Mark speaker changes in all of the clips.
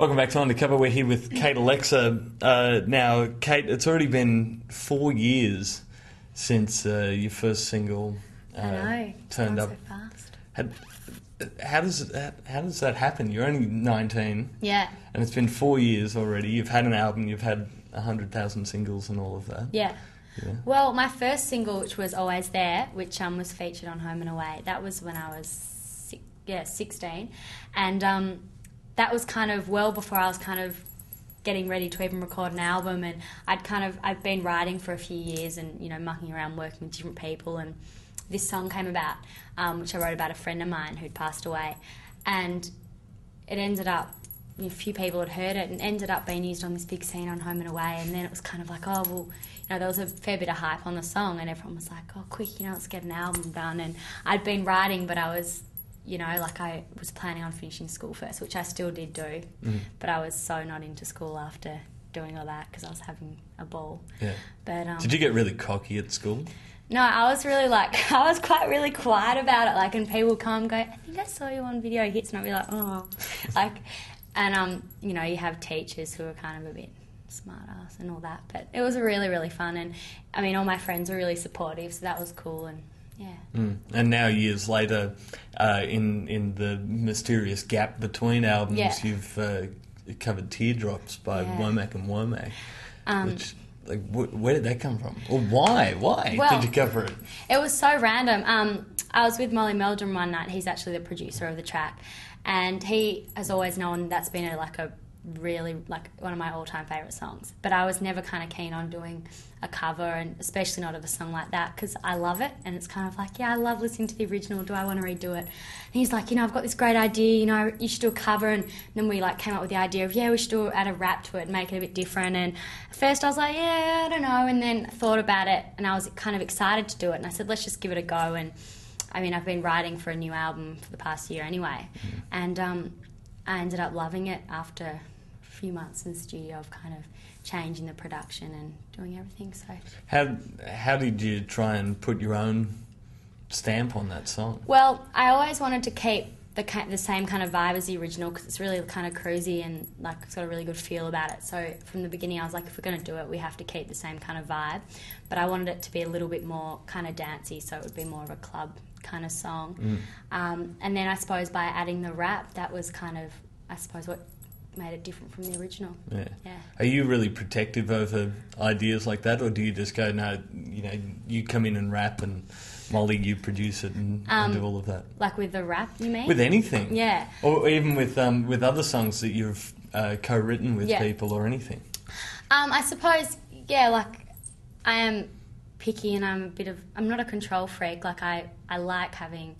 Speaker 1: Welcome back to Undercover. We're here with Kate Alexa. Now, Kate, it's already been 4 years since your first single turned up.
Speaker 2: So fast.
Speaker 1: How does that happen? You're only 19.
Speaker 2: Yeah.
Speaker 1: And it's been 4 years already. You've had an album. You've had 100,000 singles and all of that.
Speaker 2: Yeah.
Speaker 1: Yeah.
Speaker 2: Well, my first single, which was Always There, which was featured on Home and Away, that was when I was 16. And that was kind of well before I was kind of getting ready to even record an album. And I'd been writing for a few years and, mucking around working with different people. And this song came about, which I wrote about a friend of mine who'd passed away. And it ended up, a few people had heard it and ended up being used on this big scene on Home and Away. And then it was kind of like, oh, well, there was a fair bit of hype on the song and everyone was like, oh, quick, let's get an album done. And I'd been writing, but I was, I was planning on finishing school first, which I still did do. But I was so not into school after doing all that because I was having a ball.
Speaker 1: Yeah.
Speaker 2: But
Speaker 1: did you get really cocky at school?
Speaker 2: No, I was really I was quite really quiet about it. And people come and go, I think I saw you on Video Hits, and I'd be like, oh. And you have teachers who are kind of a bit smart ass and all that. But it was really, really fun. And, all my friends were really supportive, so that was cool. And, yeah.
Speaker 1: And now, years later, in the mysterious gap between albums, you've covered Teardrops by Womack and Womack, which... where did that come from? Or why? Why did you cover it?
Speaker 2: It was so random. I was with Molly Meldrum one night. He's actually the producer of the track. And he has always known that's been a really, one of my all-time favourite songs. But I was never kind of keen on doing a cover, and especially not of a song like that, because I love it. And it's kind of like, I love listening to the original. Do I want to redo it? And he's like, I've got this great idea. You should do a cover. And then we came up with the idea of, we should add a rap to it and make it a bit different. And at first I was like, I don't know. And then thought about it, and I was kind of excited to do it. And I said, let's just give it a go. And I've been writing for a new album for the past year anyway. And I ended up loving it after a few months in the studio of kind of changing the production and doing everything. So
Speaker 1: how did you try and put your own stamp on that song?
Speaker 2: Well, I always wanted to keep the same kind of vibe as the original because it's really kind of cruisy and it's got a really good feel about it. So from the beginning I was like, if we're going to do it, we have to keep the same kind of vibe. But I wanted it to be a little bit more kind of dancey, so it would be more of a club kind of song. And then I suppose by adding the rap, that was kind of, what made it different from the original. Yeah.
Speaker 1: Are you really protective over ideas like that, or do you just go, no, you come in and rap and Molly, you produce it and do all of that?
Speaker 2: Like with the rap, you mean?
Speaker 1: With anything.
Speaker 2: Yeah.
Speaker 1: Or even with other songs that you've co-written with people or anything?
Speaker 2: I suppose, I am picky and I'm not a control freak. I like having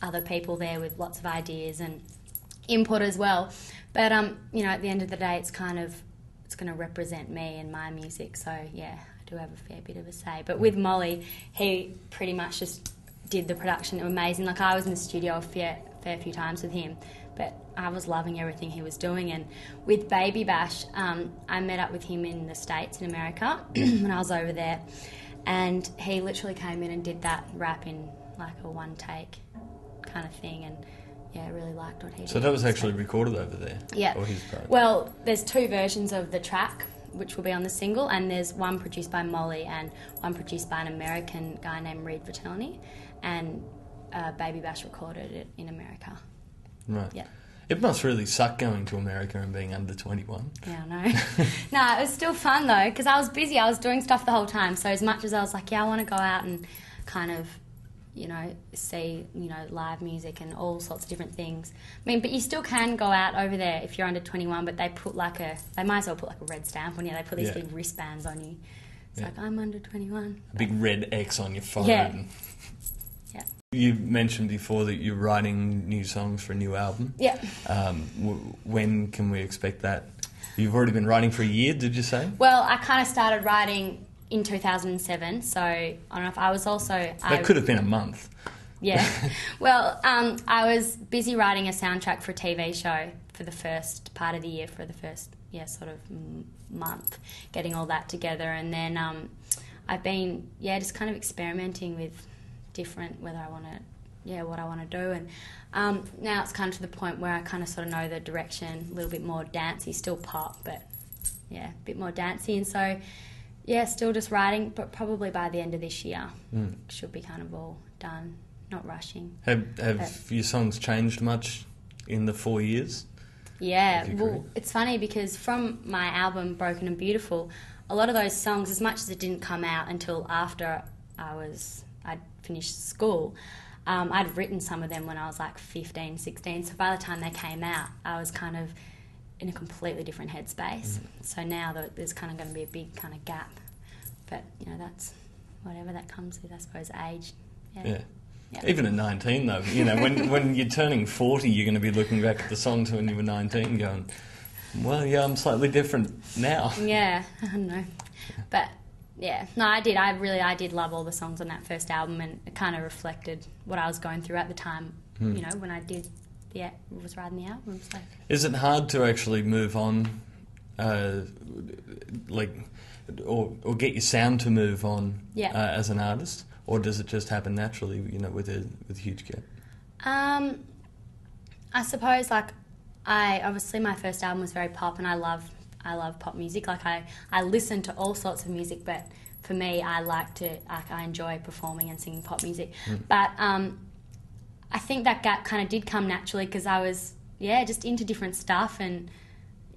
Speaker 2: other people there with lots of ideas and input as well. But, at the end of the day, it's going to represent me and my music. So, I do have a fair bit of a say. But with Molly, he pretty much just did the production amazing. I was in the studio a fair few times with him, but I was loving everything he was doing. And with Baby Bash, I met up with him in the States, in America, when I was over there. And he literally came in and did that rap in a one-take kind of thing. And I really liked what he did.
Speaker 1: So that was actually recorded over there?
Speaker 2: Yeah.
Speaker 1: Or his part?
Speaker 2: Well, there's two versions of the track, which will be on the single, and there's one produced by Molly and one produced by an American guy named Reed Vitelloni, and Baby Bash recorded it in America.
Speaker 1: Right.
Speaker 2: Yeah.
Speaker 1: It must really suck going to America and being under 21.
Speaker 2: Yeah, I know. No, it was still fun though, because I was busy. I was doing stuff the whole time. So as much as I was like, I want to go out and kind of, see, live music and all sorts of different things. But you still can go out over there if you're under 21, but they put they might as well put a red stamp on you. They put these big wristbands on you. It's I'm under 21.
Speaker 1: A big red X on your phone.
Speaker 2: Yeah.
Speaker 1: You mentioned before that you're writing new songs for a new album.
Speaker 2: Yeah.
Speaker 1: When can we expect that? You've already been writing for a year, did you say?
Speaker 2: Well, I kind of started writing in 2007, so I don't know if I was also...
Speaker 1: That could have been a month.
Speaker 2: Yeah. Well, I was busy writing a soundtrack for a TV show for the first part of the year, for the first, month, getting all that together. And then I've been, just kind of experimenting with different, whether I want to what I want to do. And now it's kind of to the point where I kind of sort of know the direction, a little bit more dancey, still pop, but a bit more dancey. And so, still just writing, but probably by the end of this year should be kind of all done, not rushing.
Speaker 1: Have your songs changed much in the 4 years?
Speaker 2: Yeah, well, it's funny because from my album Broken and Beautiful, a lot of those songs, as much as it didn't come out until after I'd finished school, I'd written some of them when I was like 15, 16, so by the time they came out, I was kind of in a completely different headspace. So now there's kind of going to be a big kind of gap, but that's whatever that comes with, I suppose, age.
Speaker 1: Yeah. Even at 19 though, when you're turning 40, you're going to be looking back at the songs when you were 19 going, well, I'm slightly different now.
Speaker 2: Yeah, I don't know. But no, I did love all the songs on that first album, and it kind of reflected what I was going through at the time, when I was writing the album. So.
Speaker 1: Is it hard to actually move on, or get your sound to move on as an artist? Or does it just happen naturally, with a huge gap?
Speaker 2: I suppose, obviously my first album was very pop, and I love pop music. I listen to all sorts of music, but for me, I enjoy performing and singing pop music. But I think that gap kind of did come naturally because I was, just into different stuff, and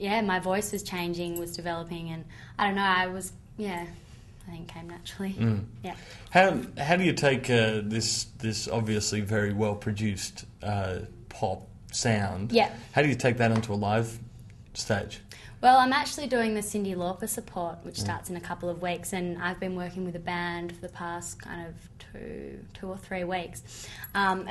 Speaker 2: my voice was changing, was developing, and I don't know, I think came naturally. Yeah.
Speaker 1: How do you take this obviously very well produced pop sound?
Speaker 2: Yeah.
Speaker 1: How do you take that onto a live stage?
Speaker 2: Well, I'm actually doing the Cyndi Lauper support, which starts in a couple of weeks, and I've been working with a band for the past kind of two or 3 weeks, and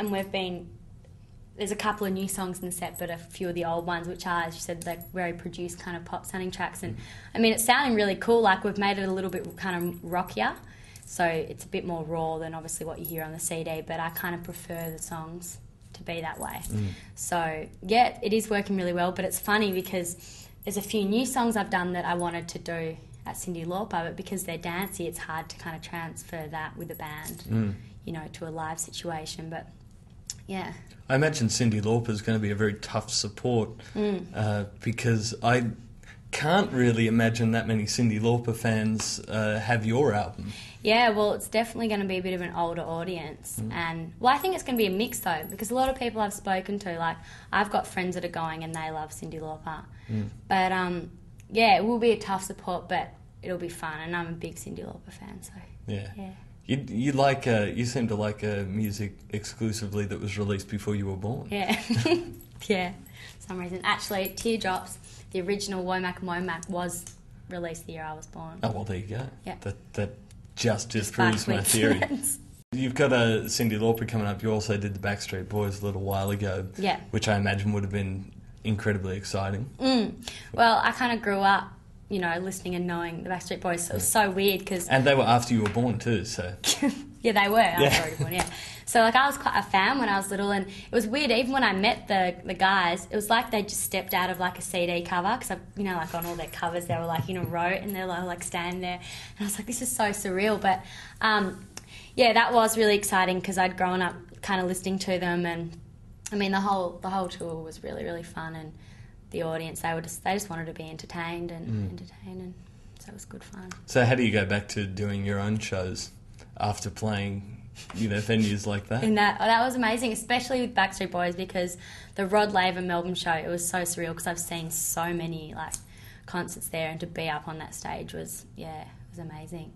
Speaker 2: there's a couple of new songs in the set, but a few of the old ones, which are, as you said, very produced kind of pop-sounding tracks. And, it's sounding really cool. We've made it a little bit kind of rockier, so it's a bit more raw than obviously what you hear on the CD, but I kind of prefer the songs to be that way. So, it is working really well, but it's funny because there's a few new songs I've done that I wanted to do at Cyndi Lauper, but because they're dancey, it's hard to kind of transfer that with a band, to a live situation, but... Yeah.
Speaker 1: I imagine Cyndi Lauper is going to be a very tough support because I can't really imagine that many Cyndi Lauper fans have your album.
Speaker 2: Yeah, well, it's definitely going to be a bit of an older audience. And, I think it's going to be a mix, though, because a lot of people I've spoken to, I've got friends that are going and they love Cyndi Lauper. But, it will be a tough support, but it'll be fun, and I'm a big Cyndi Lauper fan, so... Yeah.
Speaker 1: You seem to like music exclusively that was released before you were born.
Speaker 2: Yeah, for some reason. Actually, Teardrops, the original Womack and Womack, was released the year I was born.
Speaker 1: Oh, well, there you go.
Speaker 2: Yeah.
Speaker 1: That just disproves my theory. You've got a Cyndi Lauper coming up. You also did the Backstreet Boys a little while ago, which I imagine would have been incredibly exciting.
Speaker 2: Well, I kind of grew up listening and knowing the Backstreet Boys. So it was so weird because...
Speaker 1: And they were after you were born too, so...
Speaker 2: Yeah, they were. I was already born, So, I was quite a fan when I was little, and it was weird. Even when I met the guys, it was like they just stepped out of, a CD cover, because, on all their covers, they were, in a row, and they're, standing there. And I was like, this is so surreal. But, that was really exciting, because I'd grown up kind of listening to them, and, the whole tour was really, really fun, and the audience, they just wanted to be entertained and so it was good fun.
Speaker 1: So how do you go back to doing your own shows after playing, venues like that?
Speaker 2: And that was amazing, especially with Backstreet Boys, because the Rod Laver Melbourne show, it was so surreal because I've seen so many concerts there, and to be up on that stage was amazing.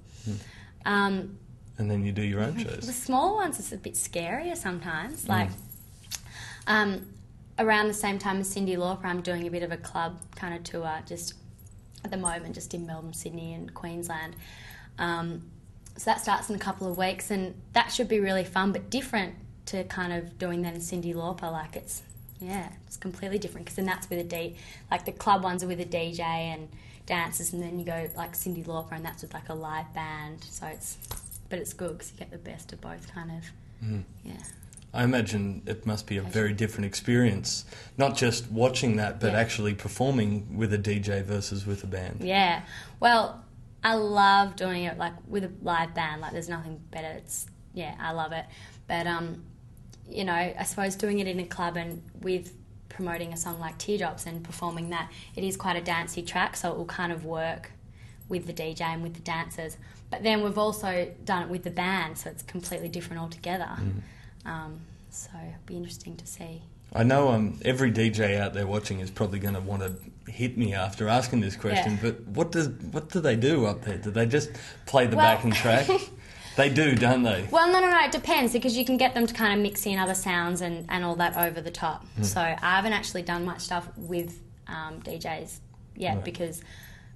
Speaker 1: And then you do your own shows.
Speaker 2: The small ones is a bit scarier sometimes. Around the same time as Cyndi Lauper, I'm doing a bit of a club kind of tour, just at the moment, just in Melbourne, Sydney and Queensland. So that starts in a couple of weeks, and that should be really fun, but different to kind of doing that in Cyndi Lauper. It's completely different, because then that's with the club ones are with a DJ and dancers, and then you go Cyndi Lauper, and that's with a live band. So it's good because you get the best of both kind of.
Speaker 1: I imagine it must be a very different experience, not just watching that, but actually performing with a DJ versus with a band.
Speaker 2: Yeah. Well, I love doing it with a live band. There's nothing better. I love it. But you know, I suppose doing it in a club and with promoting a song like Teardrops and performing that, it is quite a dancey track, so it will kind of work with the DJ and with the dancers. But then we've also done it with the band, so it's completely different altogether. So it'll be interesting to see.
Speaker 1: I know every DJ out there watching is probably going to want to hit me after asking this question, but what do they do up there? Do they just play the backing track? They do, don't they?
Speaker 2: Well, no, it depends, because you can get them to kind of mix in other sounds and all that over the top. So I haven't actually done much stuff with DJs yet, because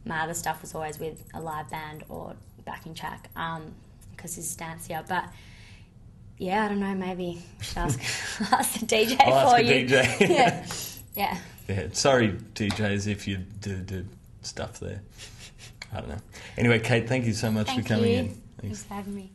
Speaker 2: my other stuff was always with a live band or backing track, because it's dancier. But yeah, I don't know, maybe I should ask the DJ
Speaker 1: I'll
Speaker 2: for
Speaker 1: ask
Speaker 2: you.
Speaker 1: DJ.
Speaker 2: Yeah.
Speaker 1: Sorry, DJs, if you do stuff there. I don't know. Anyway, Kate, thank you so much for coming in.
Speaker 2: Thanks for having me.